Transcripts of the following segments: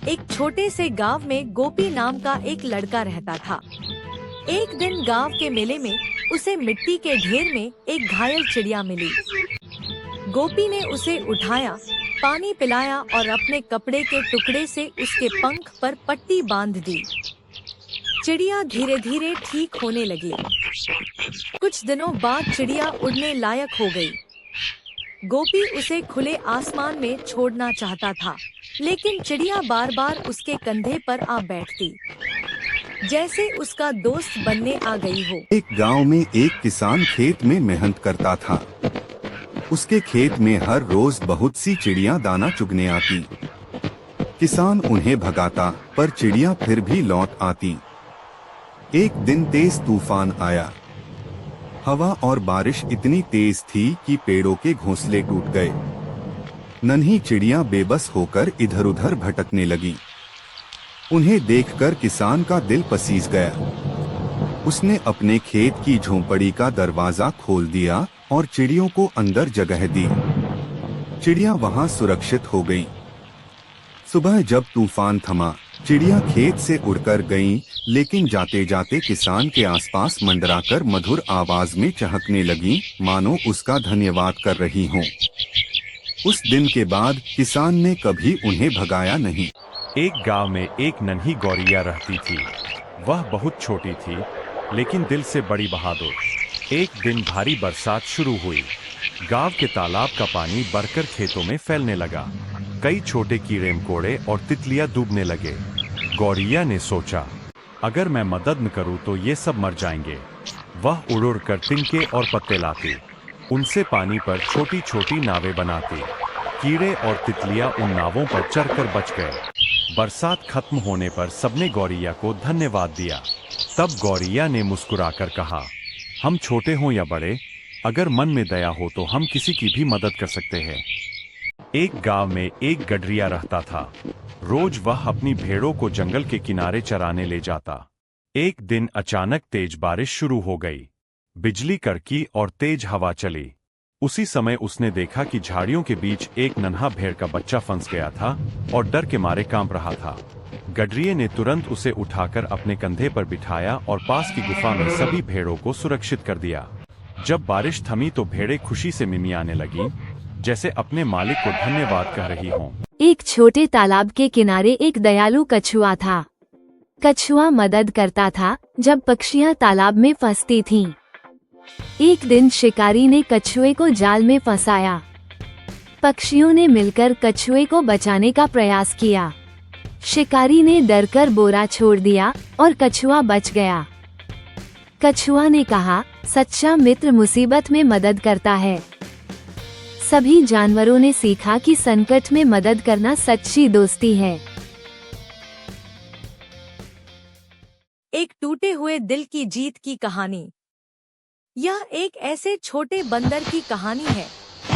एक छोटे से गांव में गोपी नाम का एक लड़का रहता था। एक दिन गांव के मेले में उसे मिट्टी के ढेर में एक घायल चिड़िया मिली। गोपी ने उसे उठाया, पानी पिलाया और अपने कपड़े के टुकड़े से उसके पंख पर पट्टी बांध दी। चिड़िया धीरे धीरे ठीक होने लगी। कुछ दिनों बाद चिड़िया उड़ने लायक हो गई। गोपी उसे खुले आसमान में छोड़ना चाहता था, लेकिन चिड़िया बार बार उसके कंधे पर आ बैठती, जैसे उसका दोस्त बनने आ गई हो। एक गांव में एक किसान खेत में मेहनत करता था। उसके खेत में हर रोज बहुत सी चिड़िया दाना चुगने आती। किसान उन्हें भगाता, पर चिड़िया फिर भी लौट आती। एक दिन तेज तूफान आया। हवा और बारिश इतनी तेज थी कि पेड़ों के घोंसले टूट गए। नन्ही चिड़िया बेबस होकर इधर उधर भटकने लगी। उन्हें देखकर किसान का दिल पसीज गया। उसने अपने खेत की झोंपड़ी का दरवाजा खोल दिया और चिड़ियों को अंदर जगह दी। चिड़िया वहां सुरक्षित हो गईं। सुबह जब तूफान थमा, चिड़िया खेत से उड़कर गईं, लेकिन जाते जाते किसान के आसपास मंडराकर मधुर आवाज में चहकने लगीं, मानो उसका धन्यवाद कर रही हों। उस दिन के बाद किसान ने कभी उन्हें भगाया नहीं। एक गांव में एक नन्ही गौरैया रहती थी। वह बहुत छोटी थी, लेकिन दिल से बड़ी बहादुर। एक दिन भारी बरसात शुरू हुई। गांव के तालाब का पानी बढ़कर खेतों में फैलने लगा। कई छोटे कीड़े मकोड़े और तितलियां डूबने लगे। गौरैया ने सोचा, अगर मैं मदद न करूं तो ये सब मर जाएंगे। वह उड़ उड़ कर तिनके और पत्ते लाती, उनसे पानी पर छोटी छोटी नावें बनाती। कीड़े और तितलियां उन नावों पर चढ़कर बच गए। बरसात खत्म होने पर सबने गौरैया को धन्यवाद दिया। तब गौरैया ने मुस्कुराकर कहा, हम छोटे हों या बड़े, अगर मन में दया हो तो हम किसी की भी मदद कर सकते हैं। एक गांव में एक गडरिया रहता था। रोज वह अपनी भेड़ों को जंगल के किनारे चराने ले जाता। एक दिन अचानक तेज बारिश शुरू हो गई। बिजली कड़की और तेज हवा चली। उसी समय उसने देखा कि झाड़ियों के बीच एक नन्हा भेड़ का बच्चा फंस गया था और डर के मारे कांप रहा था। गडरिये ने तुरंत उसे उठाकर अपने कंधे पर बिठाया और पास की गुफा में सभी भेड़ों को सुरक्षित कर दिया। जब बारिश थमी तो भेड़ें खुशी से मिमियाने लगीं, जैसे अपने मालिक को धन्यवाद कह रही हों। एक छोटे तालाब के किनारे एक दयालु कछुआ था। कछुआ मदद करता था जब पक्षियां तालाब में फंसती थीं। एक दिन शिकारी ने कछुए को जाल में फंसाया। पक्षियों ने मिलकर कछुए को बचाने का प्रयास किया। शिकारी ने डरकर बोरा छोड़ दिया और कछुआ बच गया। कछुआ ने कहा, सच्चा मित्र मुसीबत में मदद करता है। सभी जानवरों ने सीखा कि संकट में मदद करना सच्ची दोस्ती है। एक टूटे हुए दिल की जीत की कहानी। यह एक ऐसे छोटे बंदर की कहानी है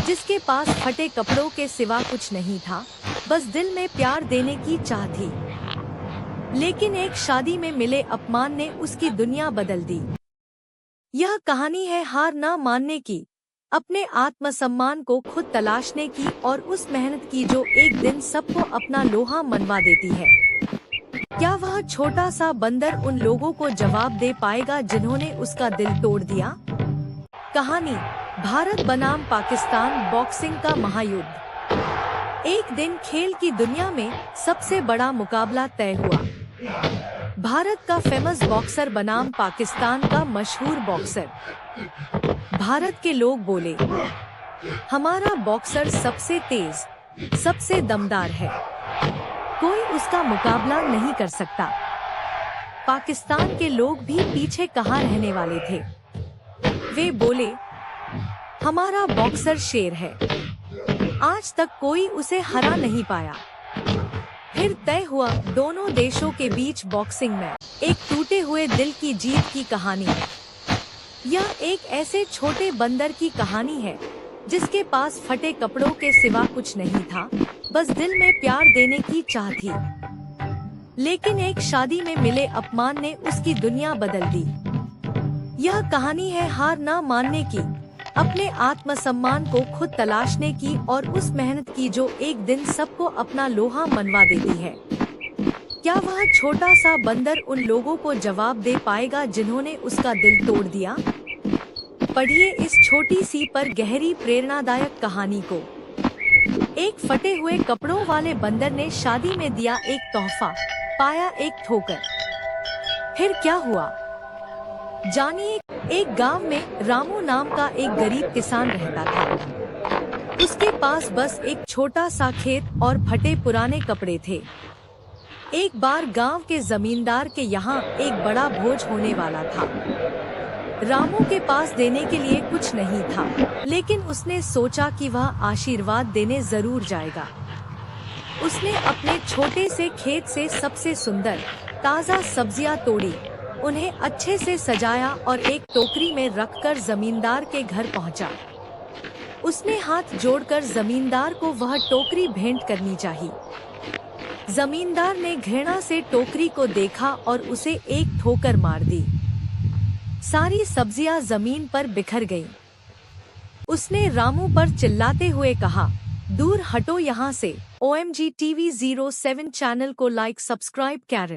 जिसके पास फटे कपड़ों के सिवा कुछ नहीं था, बस दिल में प्यार देने की चाह थी। लेकिन एक शादी में मिले अपमान ने उसकी दुनिया बदल दी। यह कहानी है हार ना मानने की, अपने आत्मसम्मान को खुद तलाशने की और उस मेहनत की जो एक दिन सबको अपना लोहा मनवा देती है। क्या वह छोटा सा बंदर उन लोगों को जवाब दे पाएगा जिन्होंने उसका दिल तोड़ दिया? कहानी, भारत बनाम पाकिस्तान बॉक्सिंग का महायुद्ध। एक दिन खेल की दुनिया में सबसे बड़ा मुकाबला तय हुआ। भारत का फेमस बॉक्सर बनाम पाकिस्तान का मशहूर बॉक्सर। भारत के लोग बोले, हमारा बॉक्सर सबसे तेज, सबसे दमदार है, कोई उसका मुकाबला नहीं कर सकता। पाकिस्तान के लोग भी पीछे कहाँ रहने वाले थे। वे बोले, हमारा बॉक्सर शेर है, आज तक कोई उसे हरा नहीं पाया। फिर तय हुआ दोनों देशों के बीच बॉक्सिंग मैच। एक टूटे हुए दिल की जीत की कहानी। यह एक ऐसे छोटे बंदर की कहानी है जिसके पास फटे कपड़ों के सिवा कुछ नहीं था, बस दिल में प्यार देने की चाह थी। लेकिन एक शादी में मिले अपमान ने उसकी दुनिया बदल दी। यह कहानी है हार ना मानने की, अपने आत्मसम्मान को खुद तलाशने की और उस मेहनत की जो एक दिन सबको अपना लोहा मनवा देती है। क्या वह छोटा सा बंदर उन लोगों को जवाब दे पाएगा जिन्होंने उसका दिल तोड़ दिया? पढ़िए इस छोटी सी पर गहरी प्रेरणादायक कहानी को। एक फटे हुए कपड़ों वाले बंदर ने शादी में दिया एक तोहफा, पाया एक ठोकर। फिर क्या हुआ जानिए। एक गांव में रामू नाम का एक गरीब किसान रहता था। उसके पास बस एक छोटा सा खेत और फटे पुराने कपड़े थे। एक बार गांव के जमींदार के यहाँ एक बड़ा भोज होने वाला था। रामू के पास देने के लिए कुछ नहीं था, लेकिन उसने सोचा कि वह आशीर्वाद देने जरूर जाएगा। उसने अपने छोटे से खेत से सबसे सुंदर ताज़ा सब्जियां तोड़ी, उन्हें अच्छे से सजाया और एक टोकरी में रखकर जमींदार के घर पहुंचा। उसने हाथ जोड़कर जमींदार को वह टोकरी भेंट करनी चाहिए। जमींदार ने घृणा से टोकरी को देखा और उसे एक ठोकर मार दी। सारी सब्जियां जमीन पर बिखर गईं। उसने रामू पर चिल्लाते हुए कहा, दूर हटो यहाँ से। OMG TV 07 चैनल को लाइक सब्सक्राइब करें।